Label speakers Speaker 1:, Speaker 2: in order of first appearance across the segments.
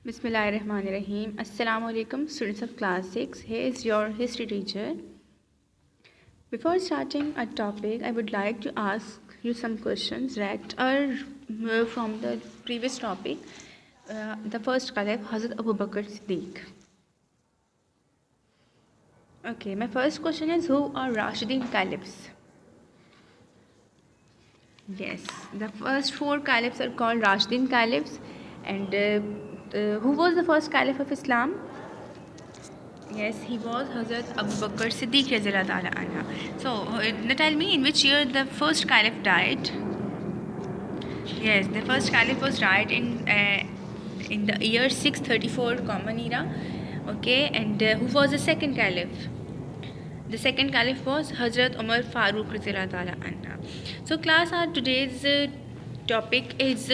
Speaker 1: Bismillahirrahmanirrahim. Assalamu alaikum, students of class 6. Here is your history teacher. Before starting a topic, I would like to ask you some questions that are from the previous topic. The first caliph, Hazrat Abu Bakr Siddiq. Okay, my first question is, who are Rashidin caliphs? Yes, the first four caliphs are called Rashidin caliphs. And who was the first caliph of Islam? Yes, he was Hazrat Abu Bakr Siddiq Radhiyallahu Ta'ala anha. So, now tell me, in which year the first caliph died? Yes, the first caliph was died in the year 634 Common Era. Okay, and who was the second caliph? The second caliph was Hazrat Umar Farooq Radhiyallahu Ta'ala anha. So, class, our today's topic is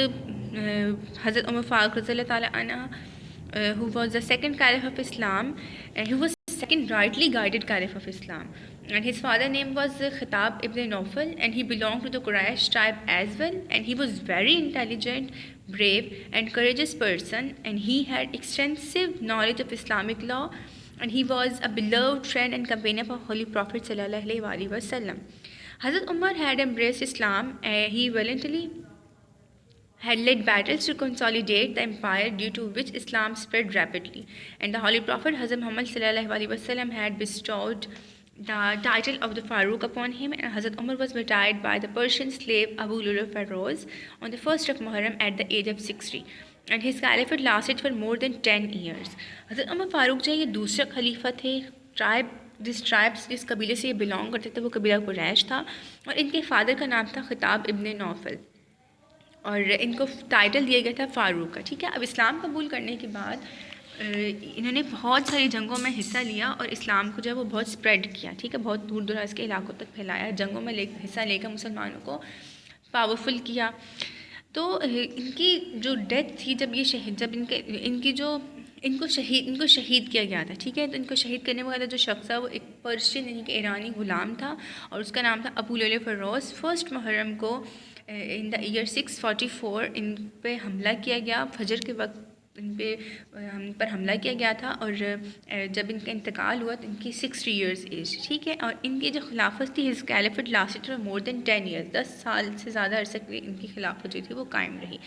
Speaker 1: Hazrat Umar Farooq Radhiyallahu Ta'ala anha, who was the second caliph of Islam, and he was the second rightly guided caliph of Islam. And his father name was Khitab ibn Nawfal, and he belonged to the Quraysh tribe as well. And he was very intelligent, brave, and courageous person. And he had extensive knowledge of Islamic law. And he was a beloved friend and companion of Holy Prophet Sallallahu Alaihi Wasallam. Hazrat Umar had embraced Islam. He voluntarily had led battles to consolidate the empire, due to which Islam spread rapidly. And the Holy Prophet Hazrat Muhammad Sallallahu Alaihi Wasallam had bestowed the title of the Farooq upon him, and Hazrat Umar was martyred by the Persian slave Abu Lulu Feroz on the 1st of Muharram at the age of 60. And his caliphate lasted for more than 10 years. Hazrat Umar Farooq जो ये दूसरा खलीफा थे, जिस कबीले से ये belong करते थे वो कबीला कुरैश था, और इनके फादर का नाम था खिताब इब्न नौफल, और इनको टाइटल दिया गया था फ़ारूक का. ठीक है, अब इस्लाम कबूल करने के बाद इन्होंने बहुत सारी जंगों में हिस्सा लिया और इस्लाम को जो है वो बहुत स्प्रेड किया. ठीक है, बहुत दूर दराज के इलाकों तक फैलाया, जंगों में हिस्सा लेकर मुसलमानों को पावरफुल किया. तो इनकी जो डेथ थी, जब इनको शहीद किया गया था. ठीक है, तो इनको शहीद करने वाला जो शख्स था वो एक पर्शियन यानी कि ईरानी ग़ुलाम था, और उसका नाम था अबू लुलु फ़रोज़. 1 मुहर्रम को इन द ईयर 644 इन पे हमला किया गया. फजर के वक्त इन पर हमला किया गया था, और जब इनका इंतकाल हुआ तो इनकी 60 ईयर्स एज. ठीक है, और इनकी जो खिलाफत थी, his caliphate lasted for more than 10 years. 10 साल से ज़्यादा अरसे के लिए इनकी खिलाफत जो थी वो कायम रही.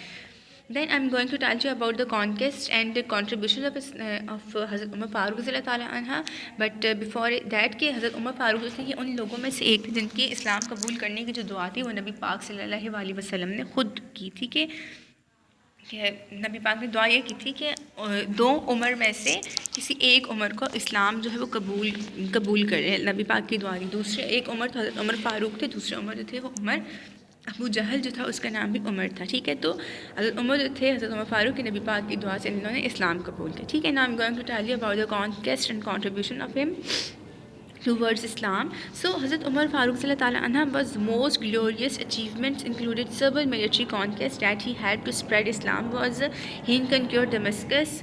Speaker 1: Then I'm going to tell you about the conquest and the contribution of Hazrat Umar Farooq Radhiyallahu Ta'ala anha. But before that कि हज़रत उमर फ़ारूक ये उन लोगों में से एक थे जिनकी इस्लाम कबूल करने की जो दुआ थी वो नबी पाक सल्लल्लाहु अलैहि वसल्लम ने ख़ुद की थी. कि नबी पाक ने दुआ ये की थी कि 2 उमर में से किसी एक उमर को इस्लाम जो है वो कबूल करे. नबी पाक की दुआ थी. दूसरे एक उमर तो हज़रत उमर फ़ारूक थे, दूसरे उमर जो थे वो उमर अबू जहल जो था उसका नाम भी उमर था. ठीक है, तो हज़रत उमर जो थे, हज़रत उमर फ़ारूक की नबी पाक की दुआ से इन्होंने इस्लाम कबूल किया. ठीक है, now I am going to tell you about the conquest and contribution of him towards Islam. So Hazrat Umar Farooq Sallallahu Ta'ala anha was most glorious achievements included several military conquests that he had to spread Islam. Was he conquered Damascus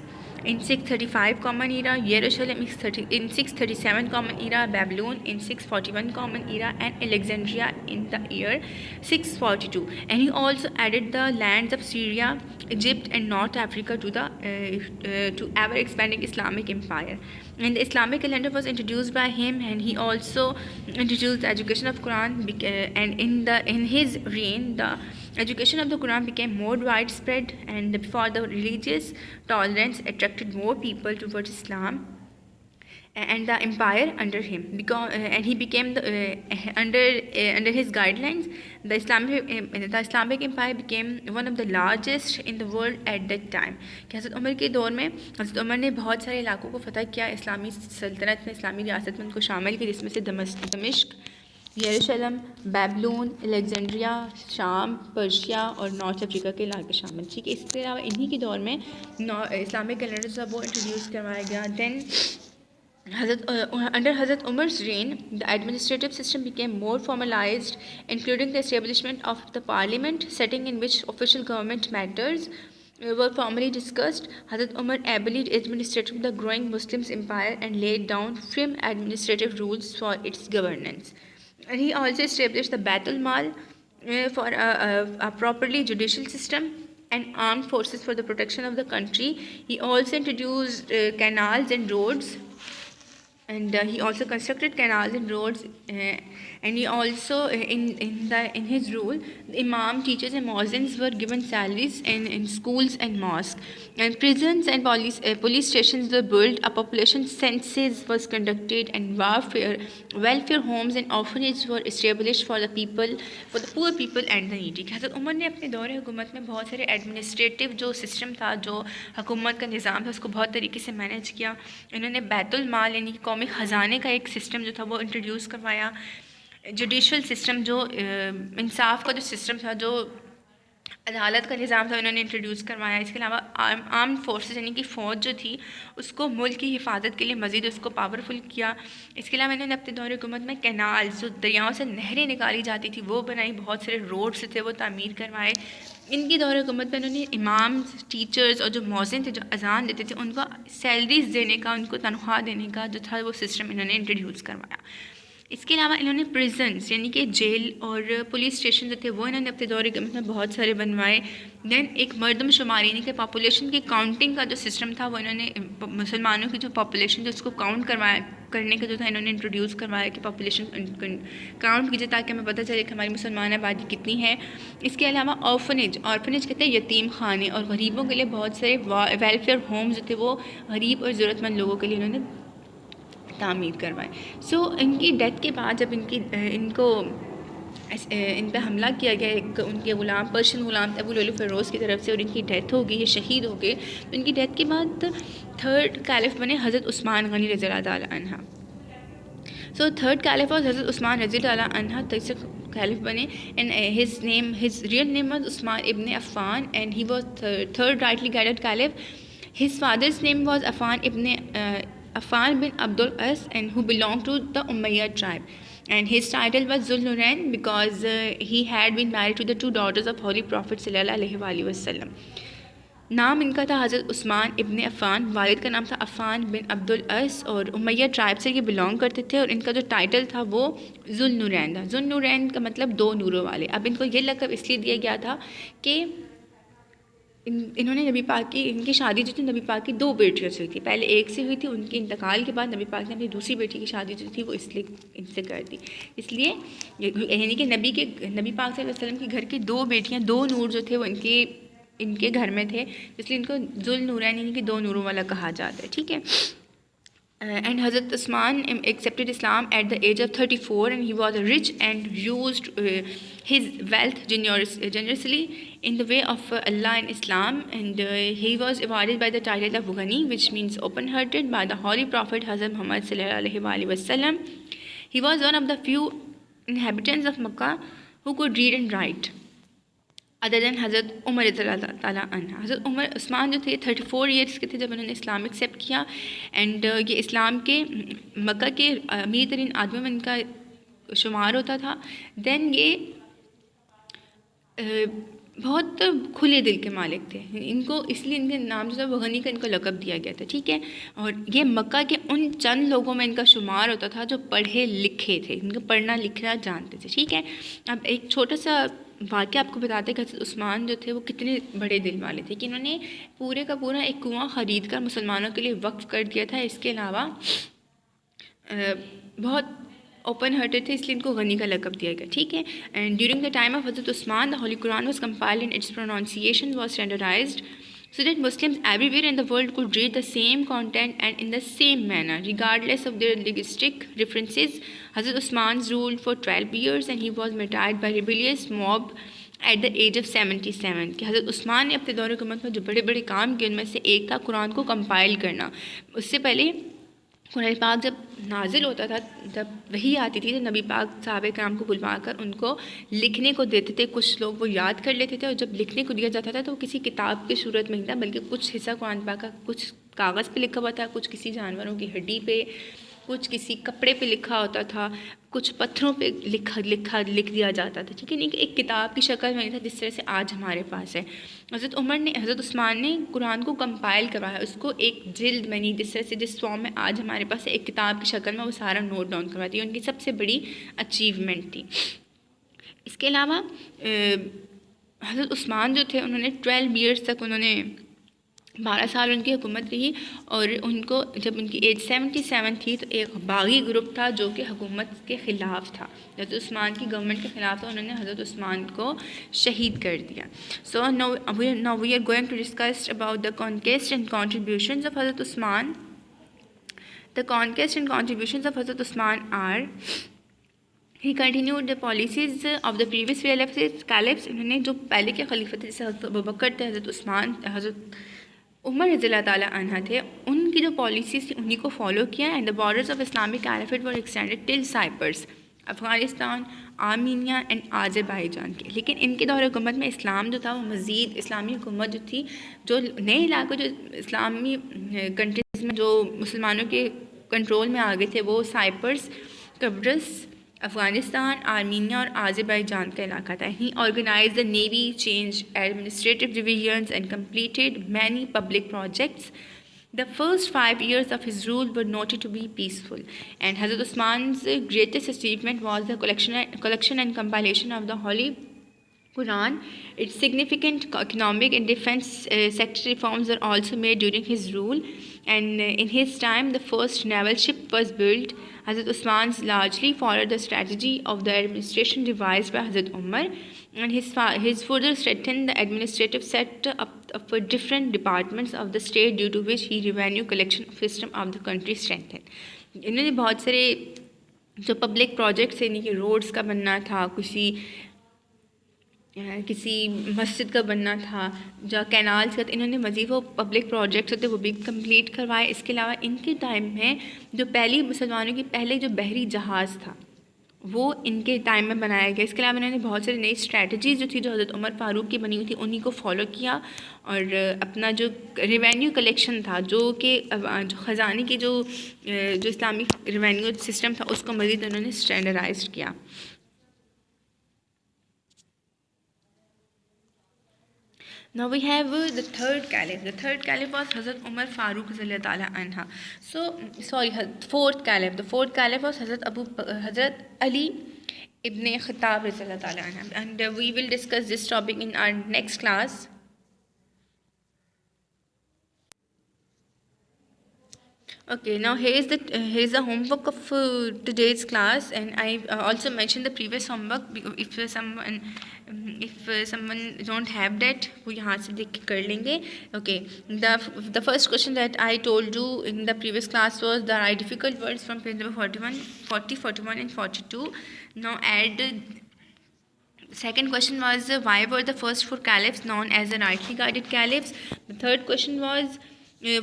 Speaker 1: in 635 Common Era, Jerusalem in 637 Common Era, Babylon in 641 Common Era, and Alexandria in the year 642. And he also added the lands of Syria, Egypt, and North Africa to the to ever expanding Islamic empire. And the Islamic calendar was introduced by him, and he also introduced the education of Quran. And in his reign, the education of the Quran became more widespread, and before the religious tolerance attracted more people towards Islam and the empire under him. And he became under his guidelines, the Islamic empire became one of the largest in the world at that time. कि हज़रत उमर के दौर में हज़रत उमर ने बहुत सारे इलाकों को फ़तह किया. इस्लामी सल्तनत में, इस्लामी रियासत में उनको शामिल किया, जिसमें से दमिश्क, यरूशलेम, बेबीलोन, अलेक्जेंड्रिया, शाम, पर्शिया और नॉर्थ अफ्रीका के इलाके शामिल. ठीक है, इसके अलावा इन्हीं के दौर में इस्लामिक कैलेंडर जो वो इंट्रोड्यूस करवाया गया. Then under Hazrat Umar's reign, the administrative system became more formalized, including the establishment of the parliament, setting in which official government matters were formally discussed. Hazrat Umar ably administrated the growing Muslim empire and laid down firm administrative rules for its governance. And he also established the Baitul Mal for a properly judicial system and armed forces for the protection of the country. He also introduced canals and roads, and he also constructed canals and roads, and he also in his rule, the imam, teachers and muezzins were given salaries in schools and mosques, and prisons and police stations were built. A population census was conducted, and welfare homes and orphanages were established for the poor people and the needy. हज़रत उमर ने अपने दौरे हुकूमत में बहुत सारे administrative जो system था, जो हुकूमत का निज़ाम था, उसको बहुत तरीके से मैनेज किया. इन्होंने बैतुल माल यानी कि कौमी ख़जाने का एक सिस्टम जो था वो इंट्रोड्यूस करवाया. जुडिशल सिस्टम, जो इंसाफ का जो सिस्टम था, जो अदालत का निज़ाम था, उन्होंने इंट्रोड्यूस करवाया. इसके अलावा आर्म्ड फोर्सेस यानी कि फ़ौज जो थी उसको मुल्क की हिफाजत के लिए मज़ीद उसको पावरफुल किया. इसके अलावा इन्होंने अपने दौर हुकूमत में कैनाल्स, जो दरियाओं से नहरें निकाली जाती थी, वो बनाई. बहुत सारे रोड्स थे वो तामीर करवाए. इनकी दौर हुकूमत में उन्होंने इमाम, टीचर्स और जो मौज़िन थे, जो अजान देते थे, उनको सैलरीज़ देने का, उनको तनख्वाह देने का जो था वो सिस्टम इन्होंने इंट्रोड्यूस करवाया. इसके अलावा इन्होंने प्रिजन्स यानी कि जेल और पुलिस स्टेशन जो थे वो इन्होंने अपने दौर हुकूमत में बहुत सारे बनवाए. दैन एक मरदमशुमारी यानी कि पॉपुलेशन की काउंटिंग का जो सिस्टम था वो इन्होंने मुसलमानों की जो पॉपुलेशन, जो उसको काउंट करने का जो था इन्होंने इंट्रोड्यूस करवाया कि पॉपुलेशन काउंट कीजिए ताकि हमें पता चले कि हमारी मुसलमान आबादी कितनी है. इसके अलावा ऑर्फनेज कहते हैं यतीम खाने, और गरीबों के लिए बहुत सारे वेलफेयर होम्स जो थे वो गरीब और ज़रूरतमंद लोगों के लिए इन्होंने तामीर करवाए. इनकी डेथ के बाद जब इन पे हमला किया गया, एक उनके ग़ुलाम, पर्शियन ग़ुलाम अबू लुलु फ़िरोज़ की तरफ से, और इनकी डेथ हो गई, ये शहीद हो गए. तो इनकी डेथ के बाद थर्ड कैलिफ बने हज़रत उस्मान गनी रज़ियल्लाहु ताला अन्हा. थर्ड कैलिफ वॉज हज़रत उस्मान रज़ियल्लाहु ताला अन्हा. तीसरे कैलिफ बने, and his real name was Usman ibn Affan, and he was third rightly guided caliph. His father's name was Affan bin Abdul As, and who belonged to the Umayyad tribe, and his title was Zul Nurain because he had been married to the two daughters of Holy Prophet sallallahu alaihi wasallam. नाम इनका था हज़रत उस्मान इब्न अफ़ान, वालिद का नाम था अफ़ान बिन अब्दुल अस, और Umayya tribe से ये बिलोंग करते थे. और इनका जो टाइटल था वो ज़ुल नूरैन था. ज़ुल नूरैन का मतलब दो नूरों वाले. अब इनको ये लक़ब इसलिए दिया गया था कि इन्होंने नबी पाक की, इनकी शादी जो थी नबी पाक की दो बेटियों से हुई थी. पहले एक से हुई थी, उनके इंतकाल के बाद नबी पाक ने अपनी दूसरी बेटी की शादी जो थी वो इसलिए इनसे कर दी. इसलिए यानी कि नबी पाक सल्लल्लाहु अलैहि वसल्लम के घर की दो बेटियां, दो नूर जो थे वो इनके घर में थे, इसलिए इनको ज़ुल नूरैन यानी कि दो नूरों वाला कहा जाता है. ठीक है. And Hazrat Usman accepted Islam at the age of 34, and he was rich and used his wealth generously in the way of Allah and Islam, and he was awarded by the title of Ghani, which means open-hearted, by the Holy Prophet Hazrat Muhammad sallallahu alaihi wasallam. He was one of the few inhabitants of Makkah who could read and write, other than हज़रत उमर रज़ियल्लाहु ताला अन्हा. हज़रत उमर उस्मान जो थे 34 years के थे जब उन्होंने इस्लाम एक्सेप्ट किया, एंड ये इस्लाम के मक्का के अमीर तरीन आदमियों में इनका शुमार होता था. दैन ये बहुत खुले दिल के मालिक थे. इनको इसलिए इनके नाम जो था वो गनी का इनको लक़ब दिया गया था. ठीक है. और ये मक्का के उन चंद लोगों में इनका शुमार होता था जो पढ़े लिखे थे, इनको पढ़ना लिखना जानते थे. ठीक है. अब एक छोटा सा वाक़या आपको बताते हैं कि हज़रत उस्मान जो थे वो कितने बड़े दिल वाले थे कि इन्होंने पूरे का पूरा एक कुआं ख़रीद कर मुसलमानों के लिए वक्फ़ कर दिया था. इसके अलावा बहुत ओपन हार्टेड थे, इसलिए इनको गनी का लक़ब दिया गया. ठीक है. And during the time of Hazrat Usman the holy Quran was compiled and its pronunciation was standardized so that Muslims everywhere in the world could read the same content and in the same manner regardless of their linguistic differences. Hazrat Usman's ruled for 12 years and he was martyred by rebellious mob at the age of 77. कि हज़रत उस्मान ने अपने दौर हुकूमत में जो बड़े बड़े काम किए उनमें से एक था कुरान को कंपाइल करना. उससे पहले कुरान पाक जब नाजिल होता था, जब वही आती थी, तो नबी पाक साहब कराम को बुलवा कर उनको लिखने को देते थे. कुछ लोग वो याद कर लेते थे, और जब लिखने को दिया जाता था तो वो किसी किताब की सूरत में नहीं था, बल्कि कुछ हिस्सा कुरान पाक का कुछ कागज़ पे लिखा हुआ था, कुछ किसी जानवरों की हड्डी पे, कुछ किसी कपड़े पे लिखा होता था, कुछ पत्थरों पे लिख दिया जाता था. ठीक है. नहीं कि एक किताब की शक्ल में नहीं था जिस तरह से आज हमारे पास है. हज़रत उस्मान ने कुरान को कंपाइल करवाया, उसको एक जिल्द में नहीं, जिस फॉर्म में आज हमारे पास है एक किताब की शक्ल में, वो सारा नोट डाउन करवाती है. उनकी सबसे बड़ी अचीवमेंट थी. इसके अलावा हज़रत उस्मान जो थे उन्होंने 12 ईयर्स तक उन्होंने 12 साल उनकी हुकूमत रही, और उनको जब उनकी एज 77 थी तो एक बागी ग्रुप था जो कि हुकूमत के ख़िलाफ़ था, हज़रत उस्मान की गवर्नमेंट के ख़िलाफ़ था, उन्होंने हज़रत उस्मान को शहीद कर दिया. So now we are going to discuss about the conquest and contributions of Hazrat Usman. The conquest and contributions of Hazrat Usman are he continued the policies of the previous caliphs. उन्होंने जो पहले के खलीफा थे जैसे हज़रत अबू बकर थे, हज़रत उस्मान, हज़रत उमर रज़ियल्लाहु ताला अन्हा थे, उनकी जो पॉलिसीज़ थी उन्हीं को फॉलो किया. And the borders of Islamic caliphate were extended till Cyprus, Afghanistan, Armenia and Azerbaijan के. लेकिन इनके दौर हुकूमत में इस्लाम जो था वो मज़ीद इस्लामी हुकूमत जो थी, जो नए इलाके जो इस्लामी कंट्रीज़ में जो मुसलमानों के कंट्रोल में आ गए थे, वो साइप्रस, कब्रस, अफ़गानिस्तान, आर्मीनिया और आज़रबाईजान का इलाका था. He organize the navy, change administrative divisions and completed many public projects. The first 5 years of his rule were noted to be peaceful, and Hazrat Usman's greatest achievement was the collection and compilation of the Holy Quran. Its significant economic and defense sector reforms were also made during his rule, and in his time the first naval ship was built. Hazrat Usman largely followed the strategy of the administration devised by Hazrat Umar, and his further strengthened the administrative set up for different departments of the state, due to which he revenue collection system of the country strengthened. इन्होंने बहुत सारे जो public projects यानी कि roads का बनना था, किसी मस्जिद का बनना था, जो कैनाल्स का, इन्होंने मज़ीद वो पब्लिक प्रोजेक्ट्स होते वो भी कंप्लीट करवाए. इसके अलावा इनके टाइम में जो पहली मुसलमानों की पहले जो बहरी जहाज़ था वो इनके टाइम में बनाया गया. इसके अलावा इन्होंने बहुत सारी नई स्ट्रेटजीज़ जो थी जो हज़रत उमर फ़ारूक की बनी हुई थी उन्हीं को फॉलो किया, और अपना जो रेवेन्यू कलेक्शन था, जो कि जो ख़जाने की जो इस्लामिक रेवेन्यू सिस्टम था उसको मज़ीद उन्होंने स्टैंडर्डाइज किया. Now we have the third caliph. The third caliph was Hazrat Umar Farooq Radhiyallahu Ta'ala anha. Fourth caliph. The fourth caliph was Hazrat Ali Ibn Khattab Radhiyallahu Ta'ala anha. And we will discuss this topic in our next class. Okay, now here's the homework of today's class, and I also mentioned the previous homework. If someone don't have that, वो यहाँ से देख के कर लेंगे. Okay, the first question that I told you in the previous class was the write difficult words from page number 40, 41 and 42. Now add. Second question was why were the first 4 caliphs known as the rightly guided caliphs? The third question was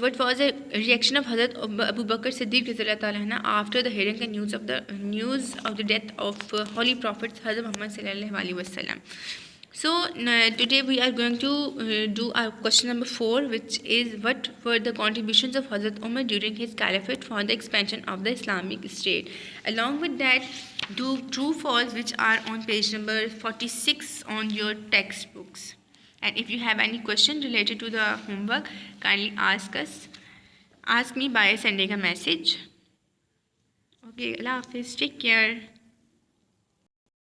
Speaker 1: what was the reaction of Hazrat Abu Bakr Siddiq Radhiyallahu Ta'ala anhu after the hearing the news of the death of Holy Prophet Hazrat Muhammad Sallallahu Alaihi Wasallam. So today we are going to do our question number 4, which is what were the contributions of Hazrat Umar during his caliphate for the expansion of the Islamic State. Along with that, do true false, which are on page number 46 on your textbooks. And if you have any question related to the homework, kindly ask me by sending a message. Okay, Allah Hafiz, take care.